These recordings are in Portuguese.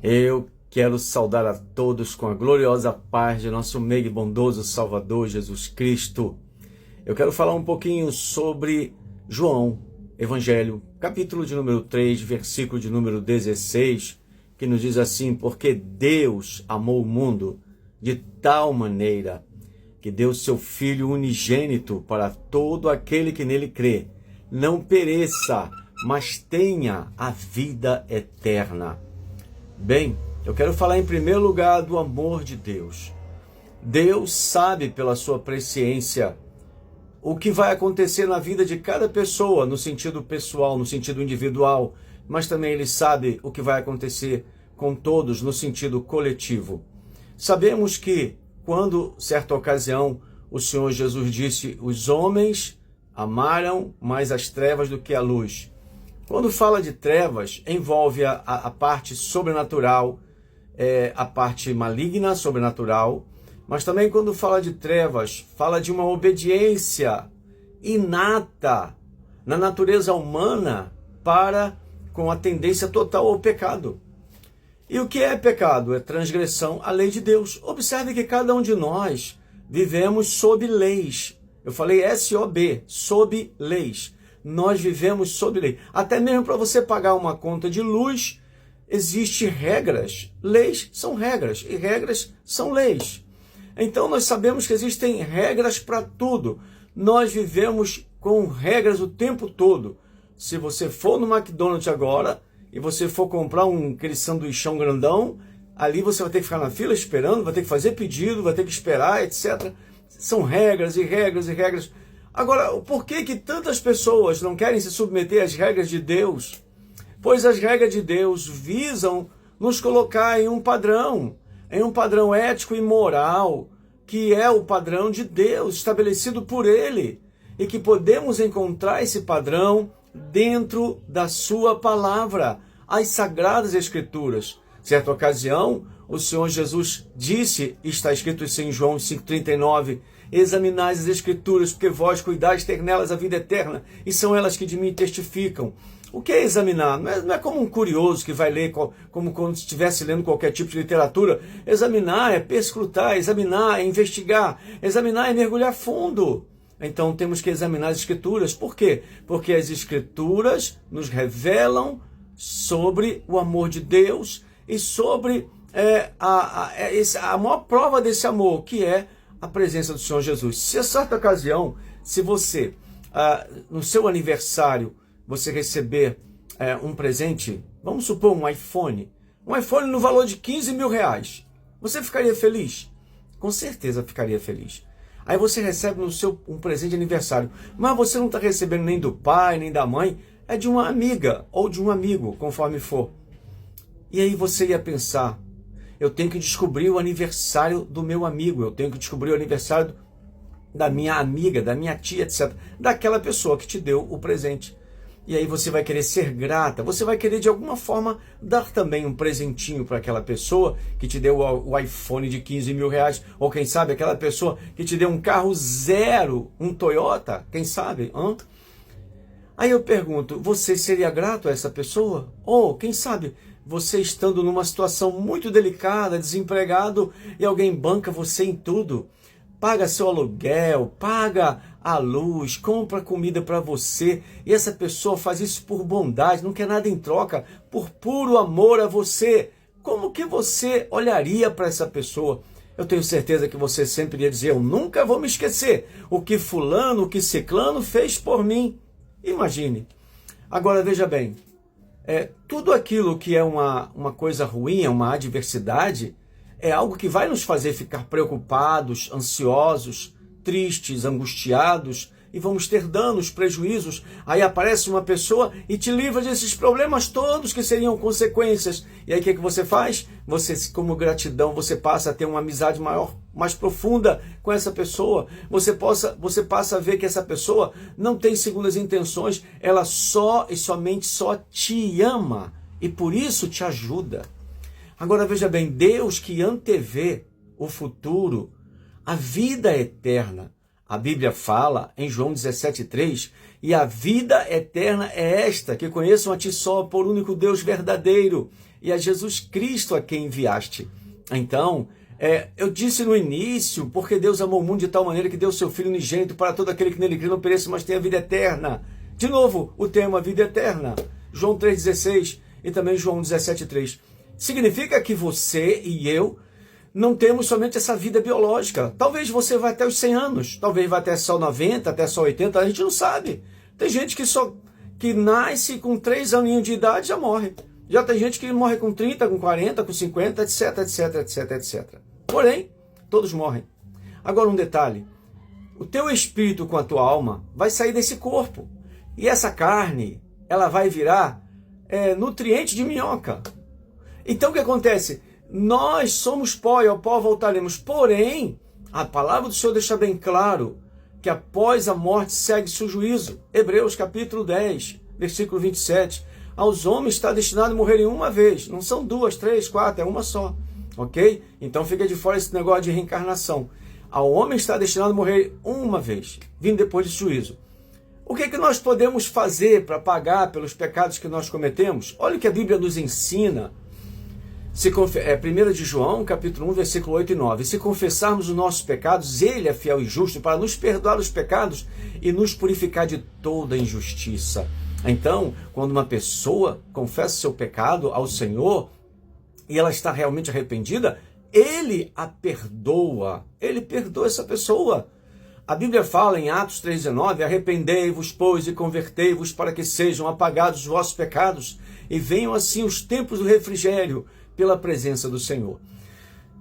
Eu quero saudar a todos com a gloriosa paz de nosso meio e bondoso Salvador Jesus Cristo. Eu quero falar um pouquinho sobre João, Evangelho, capítulo de número 3, versículo de número 16, que nos diz assim: porque Deus amou o mundo de tal maneira que deu seu Filho unigênito para todo aquele que nele crê, não pereça, mas tenha a vida eterna. Bem, eu quero falar em primeiro lugar do amor de Deus. Deus sabe pela sua presciência o que vai acontecer na vida de cada pessoa, no sentido pessoal, no sentido individual, mas também Ele sabe o que vai acontecer com todos no sentido coletivo. Sabemos que quando, certa ocasião, o Senhor Jesus disse: os homens amaram mais as trevas do que a luz. Quando fala de trevas, envolve a parte sobrenatural, a parte maligna, sobrenatural, mas também quando fala de trevas, fala de uma obediência inata na natureza humana com a tendência total ao pecado. E o que é pecado? É transgressão à lei de Deus. Observe que cada um de nós vivemos sob leis. Eu falei SOB, sob leis. Nós vivemos sob lei. Até mesmo para você pagar uma conta de luz, existem regras. Leis são regras e regras são leis. Então nós sabemos que existem regras para tudo. Nós vivemos com regras o tempo todo. Se você for no McDonald's agora e você for comprar aquele sanduichão grandão, ali você vai ter que ficar na fila esperando, vai ter que fazer pedido, vai ter que esperar, etc. São regras e regras e regras. Agora, por que tantas pessoas não querem se submeter às regras de Deus? Pois as regras de Deus visam nos colocar em um padrão ético e moral, que é o padrão de Deus, estabelecido por Ele, e que podemos encontrar esse padrão dentro da sua palavra, as Sagradas Escrituras. Certa ocasião, o Senhor Jesus disse, está escrito isso em João 5,39, examinai as Escrituras, porque vós cuidais ter nelas a vida eterna, e são elas que de mim testificam. O que é examinar? Não é como um curioso que vai ler, como quando estivesse lendo qualquer tipo de literatura. Examinar é perscrutar, examinar é investigar, examinar é mergulhar fundo. Então temos que examinar as Escrituras. Por quê? Porque as Escrituras nos revelam sobre o amor de Deus e sobre a maior prova desse amor, que é a presença do Senhor Jesus. Se a certa ocasião, se você, no seu aniversário, você receber um presente, vamos supor um iPhone no valor de 15 mil reais, você ficaria feliz? Com certeza ficaria feliz. Aí você recebe um presente de aniversário, mas você não está recebendo nem do pai, nem da mãe, é de uma amiga ou de um amigo, conforme for. E aí você ia pensar: eu tenho que descobrir o aniversário do meu amigo, eu tenho que descobrir o aniversário da minha amiga, da minha tia, etc. Daquela pessoa que te deu o presente. E aí você vai querer ser grata, você vai querer de alguma forma dar também um presentinho para aquela pessoa que te deu o iPhone de 15 mil reais, ou quem sabe aquela pessoa que te deu um carro zero, um Toyota, quem sabe? Aí eu pergunto, você seria grato a essa pessoa? Ou, quem sabe, você estando numa situação muito delicada, desempregado, e alguém banca você em tudo, paga seu aluguel, paga a luz, compra comida para você, e essa pessoa faz isso por bondade, não quer nada em troca, por puro amor a você. Como que você olharia para essa pessoa? Eu tenho certeza que você sempre ia dizer: eu nunca vou me esquecer o que fulano, o que ciclano fez por mim. Imagine. Agora veja bem, tudo aquilo que é uma coisa ruim, é uma adversidade, é algo que vai nos fazer ficar preocupados, ansiosos, tristes, angustiados, e vamos ter danos, prejuízos. Aí aparece uma pessoa e te livra desses problemas todos que seriam consequências. E aí o que você faz? Você, como gratidão, você passa a ter uma amizade maior, mais profunda com essa pessoa. Você passa a ver que essa pessoa não tem segundas intenções, ela só e somente te ama e por isso te ajuda. Agora veja bem, Deus que antevê o futuro, a vida eterna. A Bíblia fala em João 17,3, e a vida eterna é esta, que conheçam a ti só, por único Deus verdadeiro, e a Jesus Cristo a quem enviaste. Então, eu disse no início, porque Deus amou o mundo de tal maneira que deu o seu Filho unigênito para todo aquele que nele crê não pereça, mas tenha vida eterna. De novo, o tema vida eterna. João 3,16 e também João 17,3. Significa que você e eu não temos somente essa vida biológica. Talvez você vá até os 100 anos, talvez vá até só 90, até só 80, a gente não sabe. Tem gente que nasce com 3 aninhos de idade e já morre. Já tem gente que morre com 30, com 40, com 50, etc, etc, etc, etc. Porém, todos morrem. Agora um detalhe, o teu espírito com a tua alma vai sair desse corpo. E essa carne, ela vai virar nutriente de minhoca. Então o que acontece? Nós somos pó e ao pó voltaremos. Porém, a palavra do Senhor deixa bem claro que após a morte segue-se o juízo. Hebreus capítulo 10, versículo 27. Aos homens está destinado a morrerem uma vez. Não são 2, 3, 4, é uma só. Ok? Então fica de fora esse negócio de reencarnação. Ao homem está destinado a morrer uma vez, vindo depois do juízo. O que nós podemos fazer para pagar pelos pecados que nós cometemos? Olha o que a Bíblia nos ensina. 1 de João, capítulo 1, versículo 8 e 9. Se confessarmos os nossos pecados, Ele é fiel e justo para nos perdoar os pecados e nos purificar de toda injustiça. Então, quando uma pessoa confessa seu pecado ao Senhor e ela está realmente arrependida, Ele a perdoa. Ele perdoa essa pessoa. A Bíblia fala em Atos 3,19, arrependei-vos, pois, e convertei-vos para que sejam apagados os vossos pecados e venham assim os tempos do refrigério pela presença do Senhor.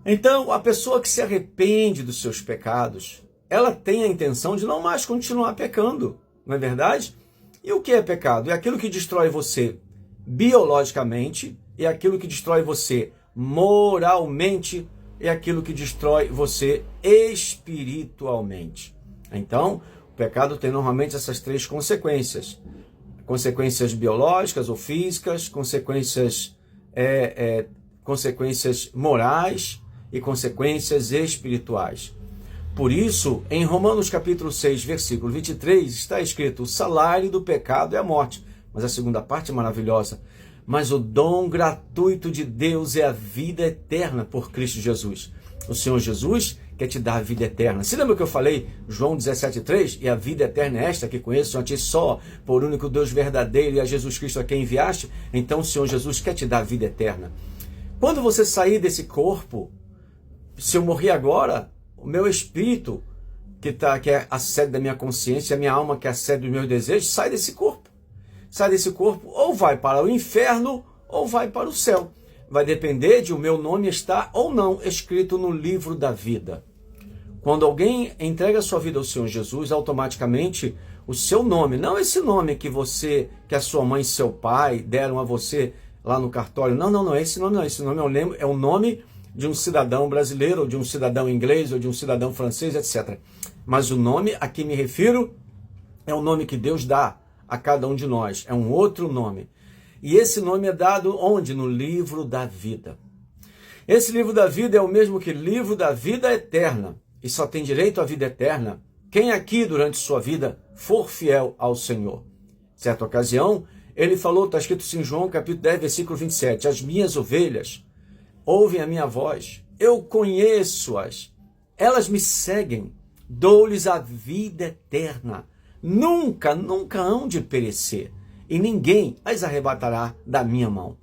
Então, a pessoa que se arrepende dos seus pecados, ela tem a intenção de não mais continuar pecando, não é verdade? E o que é pecado? É aquilo que destrói você biologicamente, é aquilo que destrói você moralmente, é aquilo que destrói você espiritualmente. Então, o pecado tem normalmente essas 3 consequências. Consequências biológicas ou físicas, consequências morais e consequências espirituais. Por isso, em Romanos capítulo 6, versículo 23, está escrito: o salário do pecado é a morte. Mas a segunda parte é maravilhosa. Mas o dom gratuito de Deus é a vida eterna por Cristo Jesus. O Senhor Jesus quer te dar a vida eterna. Se lembra que eu falei, João 17,3? E a vida eterna é esta, que conheço a ti só, por único Deus verdadeiro, e a Jesus Cristo a quem enviaste. Então o Senhor Jesus quer te dar a vida eterna. Quando você sair desse corpo, se eu morrer agora, o meu espírito, que é a sede da minha consciência, a minha alma, que é a sede dos meus desejos, sai desse corpo. Sai desse corpo, ou vai para o inferno, ou vai para o céu. Vai depender de o meu nome estar ou não escrito no livro da vida. Quando alguém entrega a sua vida ao Senhor Jesus, automaticamente o seu nome, não esse nome que a sua mãe e seu pai deram a você lá no cartório, não, esse nome não, esse nome eu lembro, é o nome de um cidadão brasileiro, ou de um cidadão inglês, ou de um cidadão francês, etc. Mas o nome a que me refiro é o nome que Deus dá a cada um de nós, é um outro nome. E esse nome é dado onde? No livro da vida. Esse livro da vida é o mesmo que livro da vida eterna. E só tem direito à vida eterna quem aqui, durante sua vida, for fiel ao Senhor. Certa ocasião, ele falou, está escrito em João capítulo 10, versículo 27, as minhas ovelhas ouvem a minha voz, eu conheço-as, elas me seguem, dou-lhes a vida eterna, nunca hão de perecer, e ninguém as arrebatará da minha mão.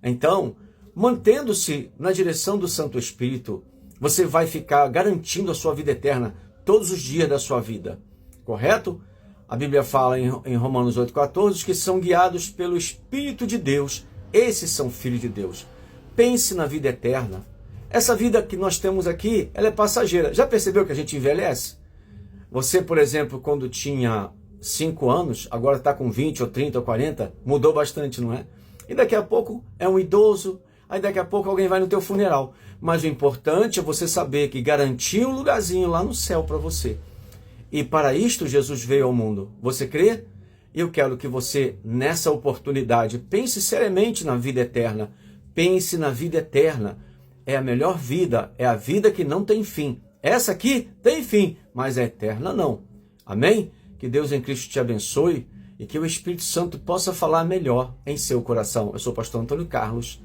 Então, mantendo-se na direção do Santo Espírito, você vai ficar garantindo a sua vida eterna todos os dias da sua vida, correto? A Bíblia fala em Romanos 8,14, os que são guiados pelo Espírito de Deus, esses são filhos de Deus. Pense na vida eterna. Essa vida que nós temos aqui, ela é passageira. Já percebeu que a gente envelhece? Você, por exemplo, quando tinha 5 anos, agora está com 20 ou 30 ou 40, mudou bastante, não é? E daqui a pouco é um idoso, aí daqui a pouco alguém vai no teu funeral. Mas o importante é você saber que garantiu um lugarzinho lá no céu para você. E para isto Jesus veio ao mundo. Você crê? Eu quero que você, nessa oportunidade, pense seriamente na vida eterna. Pense na vida eterna. É a melhor vida, é a vida que não tem fim. Essa aqui tem fim, mas a eterna não. Amém? Que Deus em Cristo te abençoe e que o Espírito Santo possa falar melhor em seu coração. Eu sou o pastor Antônio Carlos.